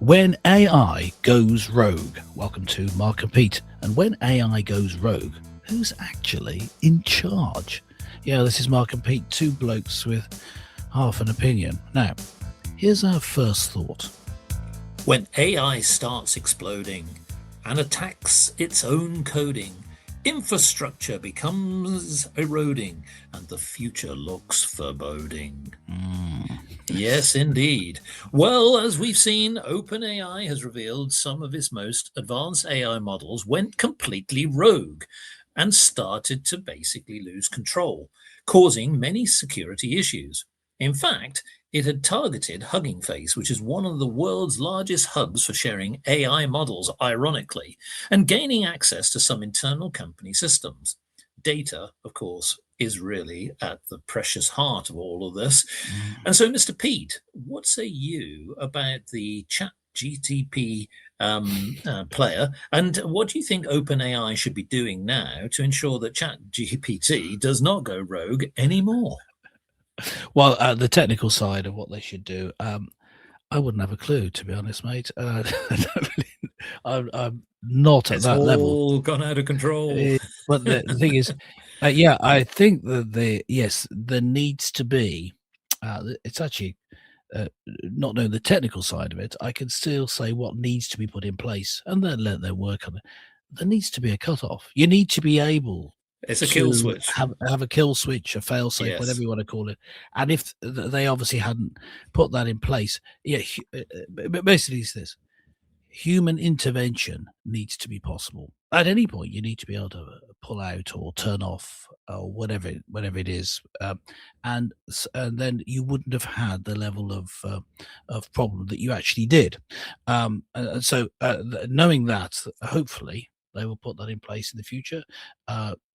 When AI goes rogue, welcome to Mark and Pete. And when AI goes rogue, who's actually in charge? Yeah, this is Mark and Pete, two blokes with half an opinion. Now, here's our first thought. When AI starts exploding and attacks its own coding, infrastructure becomes eroding and the future looks foreboding. Yes, indeed. Well, as we've seen, OpenAI has revealed some of its most advanced AI models went completely rogue and started to basically lose control, causing many security issues. In fact, it had targeted Hugging Face, which is one of the world's largest hubs for sharing AI models, ironically, and gaining access to some internal company systems. Data, of course, is really at the precious heart of all of this. And so, Mr. Pete, what say you about the ChatGPT player, and what do you think OpenAI should be doing now to ensure that ChatGPT does not go rogue anymore? Well, the technical side of what they should do, I wouldn't have a clue, to be honest, mate. I don't really, I'm not at It's that level. all gone out of control. Eh, but the thing is, yeah, I think that yes, there needs to be. It's actually not knowing the technical side of it. I can still say what needs to be put in place, and then let them work on it. There needs to be a cutoff. You need to be able It's a kill to switch. have a kill switch, a fail safe, whatever Yes. you want to call it. And if they obviously hadn't put that in place, yeah, but basically it's this: human intervention needs to be possible at any point. You need to be able to pull out or turn off or whatever it is, and then you wouldn't have had the level of problem that you actually did. Knowing that, hopefully they will put that in place in the future.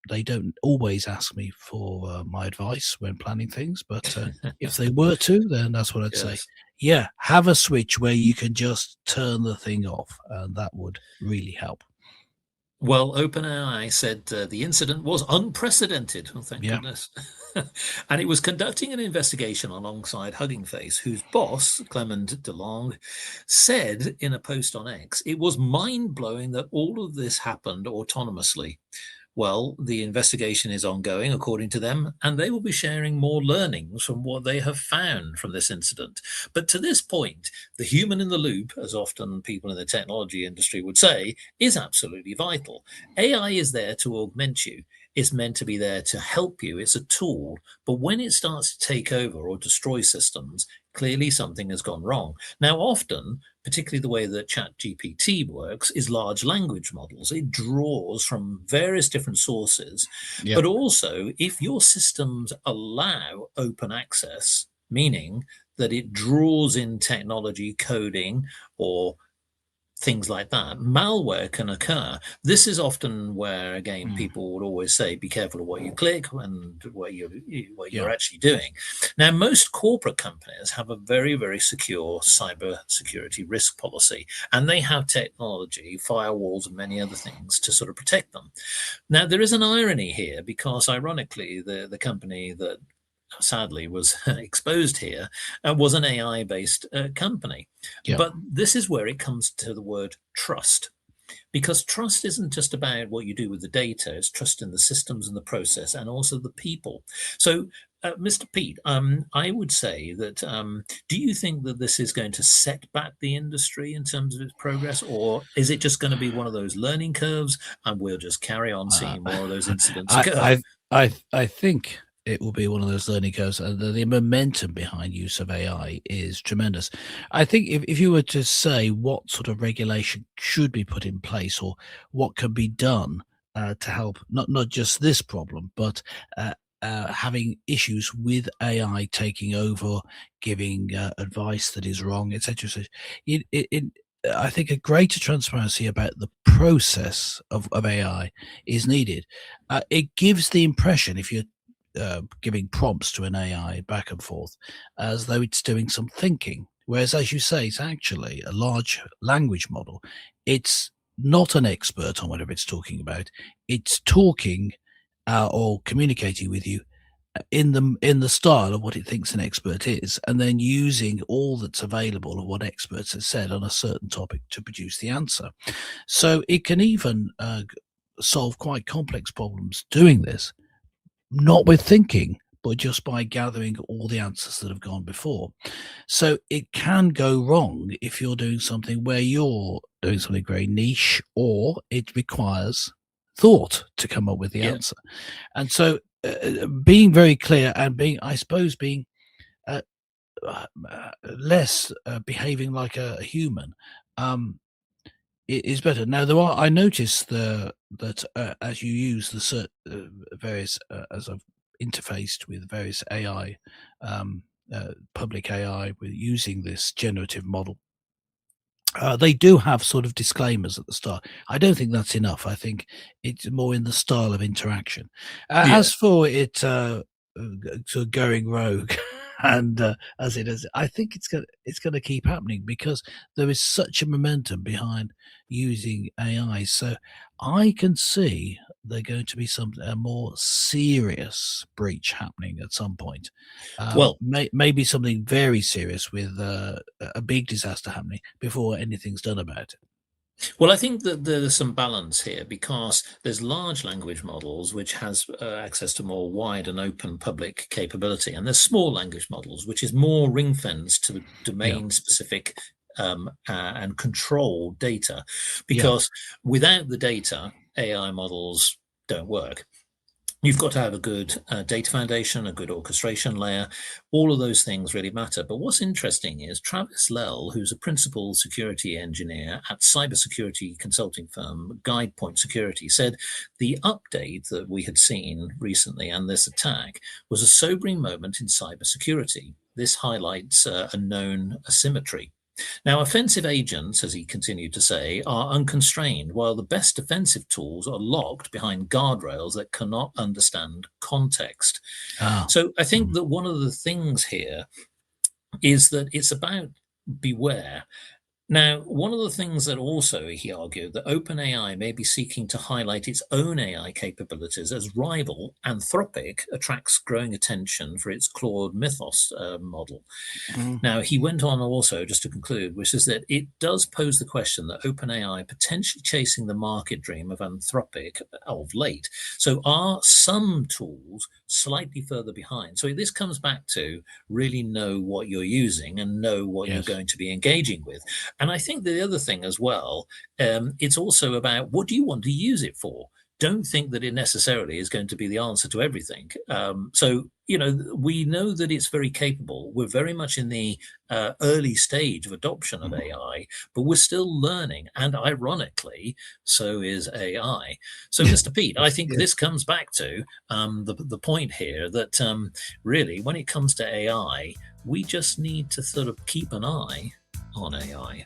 They don't always ask me for my advice when planning things, but if they were to, then that's what I'd say. Yes. Yeah, have a switch where you can just turn the thing off, and that would really help. Well, OpenAI said the incident was unprecedented. Oh, thank Yeah. goodness. And it was conducting an investigation alongside Hugging Face, whose boss, Clement DeLong, said in a post on X, it was mind blowing that all of this happened autonomously. Well, the investigation is ongoing, according to them, and they will be sharing more learnings from what they have found from this incident. But to this point, the human in the loop, as often people in the technology industry would say, is absolutely vital. AI is there to augment you. It's meant to be there to help you. It's a tool. But when it starts to take over or destroy systems, clearly something has gone wrong. Now, often, particularly the way that ChatGPT works, is large language models. It draws from various different sources, Yep. but also if your systems allow open access, meaning that it draws in technology, coding, or things like that, malware can occur. This is often where, again, Mm. people would always say, be careful of what you click and what you're Yeah. actually doing. Now, most corporate companies have a very, very secure cyber security risk policy, and they have technology, firewalls, and many other things to sort of protect them. Now, there is an irony here because, ironically, the company that sadly was exposed here was an AI based company. Yeah. But this is where it comes to the word trust. Because trust isn't just about what you do with the data, it's trust in the systems and the process and also the people. So, Mr. Pete, I would say that do you think that this is going to set back the industry in terms of its progress, or is it just going to be one of those learning curves and we'll just carry on Uh, seeing more of those incidents I, occur? I, I think it will be one of those learning curves. The momentum behind use of AI is tremendous. I think if you were to say what sort of regulation should be put in place or what can be done to help not just this problem, but having issues with AI taking over, giving advice that is wrong, etc. So I think a greater transparency about the process of AI is needed. It gives the impression, if you're giving prompts to an AI back and forth, as though it's doing some thinking. Whereas, as you say, it's actually a large language model. It's not an expert on whatever it's talking about. It's talking or communicating with you in the style of what it thinks an expert is, and then using all that's available of what experts have said on a certain topic to produce the answer. So it can even solve quite complex problems doing this, not with thinking, but just by gathering all the answers that have gone before. So it can go wrong if you're doing something where you're doing something very niche, or it requires thought to come up with the Yeah. answer. And so being very clear and being, I suppose, being uh, less behaving like a human um, is better. Now, I noticed that as you use the various, as I've interfaced with various AI, um, public AI, with using this generative model, they do have sort of disclaimers at the start. I don't think that's enough. I think it's more in the style of interaction. Yeah. As for it sort of going rogue, and as it is, I think it's going to keep happening because there is such a momentum behind using AI. So I can see there's going to be a more serious breach happening at some point. Well, Maybe something very serious with a big disaster happening before anything's done about it. Well, I think that there's some balance here because there's large language models which has access to more wide and open public capability, and there's small language models which is more ring fenced to Yeah, domain specific and control data, yeah, because without the data, AI models don't work. You've got to have a good data foundation, a good orchestration layer. All of those things really matter. But what's interesting is Travis Lell, who's a principal security engineer at cybersecurity consulting firm GuidePoint Security, said the update that we had seen recently and this attack was a sobering moment in cybersecurity. This highlights a known asymmetry. Now, offensive agents, as he continued to say, are unconstrained, while the best defensive tools are locked behind guardrails that cannot understand context. ah, So I think mhm, that one of the things here is that it's about beware. Now, one of the things that also he argued that OpenAI may be seeking to highlight its own AI capabilities as rival Anthropic attracts growing attention for its Claude Mythos model. mhm, Now, he went on also, just to conclude, which is that it does pose the question that OpenAI potentially chasing the market dream of Anthropic of late. So, are some tools slightly further behind? So, this comes back to really know what you're using and know what you're yes, going to be engaging with. And I think the other thing as well, it's also about what do you want to use it for? Don't think that it necessarily is going to be the answer to everything. We know that it's very capable. We're very much in the early stage of adoption of mhm. AI, but we're still learning. And ironically, so is AI. So, Mr. Pete, I think Yes. this comes back to the point here that really, when it comes to AI, we just need to sort of keep an eye on AI.